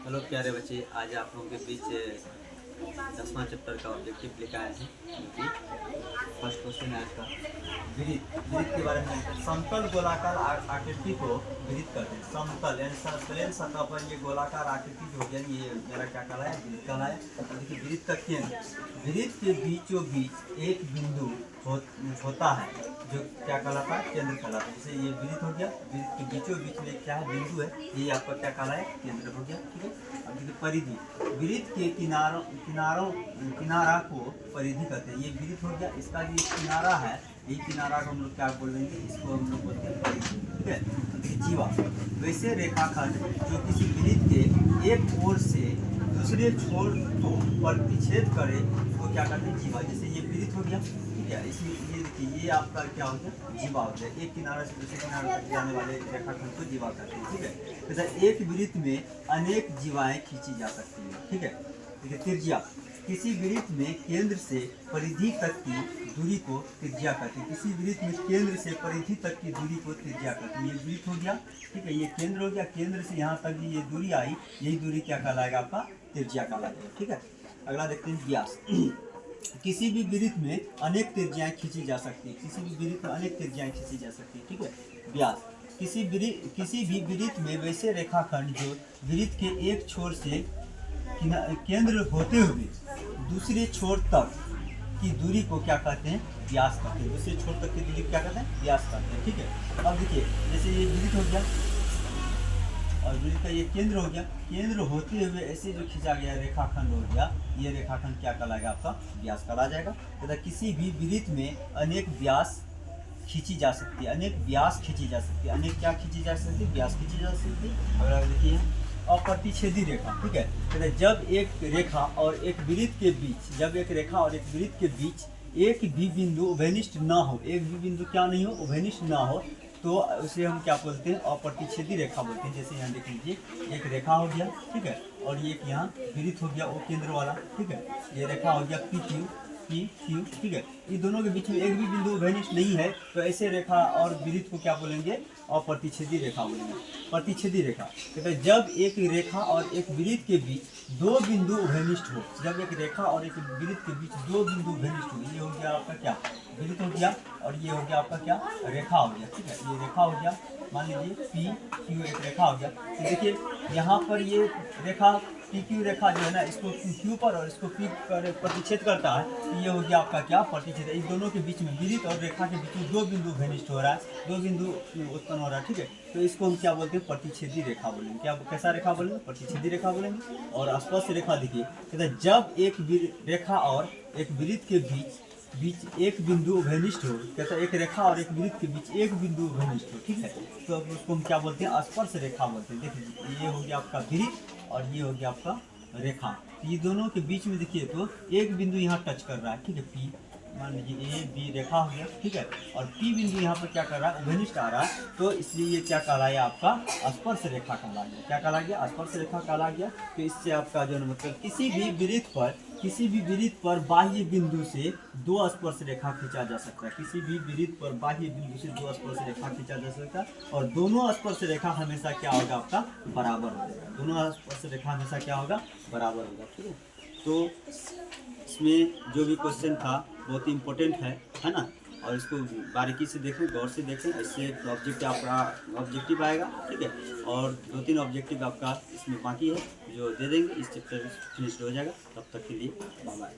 Hello प्यारे बच्चे, आज आप लोगों के बीच 10वां चैप्टर का ऑब्जेक्टिव लेकर आए हैं। क्योंकि फर्स्ट क्वेश्चन है आज का वृत्त। वृत्त के बारे में समतल गोलाकार आकृति को वृत्त कहते हैं। समतल यानी प्लेन सतह पर ये गोलाकार आकृति जो है ये मेरा क्या कहलाया, वृत्त कहलाया। देखिए वृत्त का केंद्र, वृत्त के बीचों बीच एक बिंदु होता है जो क्या कहलाता है, केंद्र कहलाता है। जैसे ये वृत्त हो गया, वृत्त के बीचों बीच में क्या है, बिंदु है, ये आपका क्या कहलाया, केंद्र हो गया। ठीक है। अब देखिए परिधि, वृत्त के किनारा को परिधि कहते हैं। ये वृत्त हो गया, इसका जो किनारा है, ये किनारा को हम लोग क्या बोल देंगे, इसको हम लोग बोलते हैं परिधि। ठीक है। देखिए जीवा, वैसे रेखाखंड जो किसी वृत्त के एक ओर से दूसरे छोर को प्रतिच्छेद करे उसको क्या कहते हैं, जीवा। जैसे ये वृत्त हो गया, ठीक है, इसमें ये देखिए ये आपका क्या हो गया, जीवा हो गया। एक किनारे से दूसरे किनारे तक जाने वाले रेखाखंड को जीवा कहते हैं। ठीक है। तो एक वृत्त में अनेक जीवाएं खींची जा सकती हैं। ठीक है। देखिए त्रिज्या, किसी वृत्त में केंद्र से परिधि तक की दूरी को त्रिज्या कहते हैं। किसी वृत्त में केंद्र से परिधि तक की दूरी को त्रिज्या कहते हैं। ये वृत्त हो गया, ठीक है, ये केंद्र हो गया, केंद्र से यहाँ तक ये दूरी आई, यही दूरी क्या कहलाएगा, आपका त्रिज्या कहलाएगा। ठीक है। अगला देखते हैं व्यास। किसी भी वृत्त में अनेक त्रिज्याएं खींची जा सकती है। किसी भी वृत्त में अनेक त्रिज्याएं खींची जा सकती है। ठीक है। व्यास, किसी भी वृत्त में वैसे रेखाखंड जो वृत्त के एक छोर से केंद्र होते हुए दूसरे छोर तक की दूरी को क्या कहते हैं, व्यास कहते हैं। दूसरे छोर तक की दूरी क्या कहते हैं, व्यास कहते हैं। ठीक है। अब देखिए जैसे ये वृत्त हो गया और वृत्त का ये केंद्र हो गया, केंद्र होते हुए ऐसे जो खींचा गया रेखाखंड हो गया, ये रेखाखंड क्या कहलाएगा, आपका व्यास कहला जाएगा। तथा किसी भी वृत्त में अनेक व्यास खींची जा सकती है। अनेक व्यास खींची जा सकती है। अनेक क्या खींची जा सकती है, व्यास खींची जा सकती है। अगर देखिए अप्रतिच्छेदी रेखा, ठीक है, तो जब एक रेखा और एक वृत्त के बीच, जब एक रेखा और एक वृत्त के बीच एक भी बिंदु उभयनिष्ठ ना हो, एक भी बिंदु क्या नहीं हो, उभयनिष्ठ ना हो, तो उसे हम क्या बोलते हैं, अप्रतिच्छेदी रेखा बोलते हैं। जैसे यहाँ देख लीजिए एक रेखा हो गया, ठीक है, और एक यहाँ वृत्त हो गया वो केंद्र वाला, ठीक है, ये रेखा हो गया पी क्यू, ठीक है, ये दोनों के बीच में एक भी बिंदु उभयनिष्ठ नहीं है, तो ऐसे रेखा और वृत्त को क्या बोलेंगे, अप्रतिच्छेदी रेखा बोलेंगे। प्रतिच्छेदी रेखा कहते हैं जब एक रेखा और एक वृत्त के बीच दो बिंदु उभयनिष्ठ हो। जब एक रेखा और एक वृत्त के बीच दो बिंदु उभयनिष्ठ हो, ये हो गया आपका क्या, वृत्त हो गया, और ये हो गया आपका क्या, रेखा हो गया। ठीक है, ये रेखा हो गया, मान लीजिए पी क्यू एक रेखा हो गया। तो देखिए यहाँ पर ये रेखा पी क्यू रेखा जो है ना, इसको क्यू पर और इसको पी पर प्रतिच्छेद करता है, तो ये हो गया आपका क्या, प्रतिच्छेद। इन दोनों के बीच में, वृत्त और रेखा के बीच में दो बिंदु घनिष्ठ हो रहा है, दो बिंदु उत्पन्न हो रहा है। ठीक है, तो इसको हम क्या बोलते हैं, प्रतिच्छेदी रेखा बोलेंगे। क्या, कैसा रेखा बोलेंगे, प्रतिच्छेदी रेखा बोलेंगे। और स्पर्श रेखा देखिए, कहते हैं जब एक रेखा और एक वृत्त के बीच एक बिंदु उभयनिष्ठ हो, कहता है एक रेखा और एक वृत्त के बीच एक बिंदु उभयनिष्ठ हो, ठीक है, तो अब उसको हम क्या बोलते हैं, स्पर्श रेखा बोलते हैं। देखिए ये हो गया आपका वृत्त और ये हो गया आपका रेखा, ये दोनों के बीच में देखिए तो एक बिंदु यहाँ टच कर रहा है, ठीक है, पी, मान लीजिए ए बी रेखा हो गया, ठीक है, और पी बिंदु यहाँ पर क्या कर रहा है, उभयनिष्ठ आ रहा है, तो इसलिए ये क्या कहलाया, आपका स्पर्श रेखा कहला गया। क्या कहला गया, स्पर्श रेखा कहला गया। तो इससे आपका जो मतलब किसी भी वृत्त पर बाह्य बिंदु से दो स्पर्श रेखा खींचा जा सकता है। किसी भी वृत्त पर बाह्य बिंदु से दो स्पर्श रेखा खींचा जा सकता है, और दोनों स्पर्श रेखा हमेशा क्या होगा, आपका बराबर होगा। दोनों स्पर्श रेखा हमेशा क्या होगा, बराबर होगा। ठीक है, तो इसमें जो भी क्वेश्चन था बहुत ही इम्पोर्टेंट है ना, और इसको बारीकी से देखें, गौर से देखें, इससे ऑब्जेक्टिव आएगा। ठीक है, और 2-3 ऑब्जेक्टिव आपका इसमें बाकी है जो दे देंगे, इस चैप्टर फिनिश्ड हो जाएगा। तब तक के लिए बाय बाय।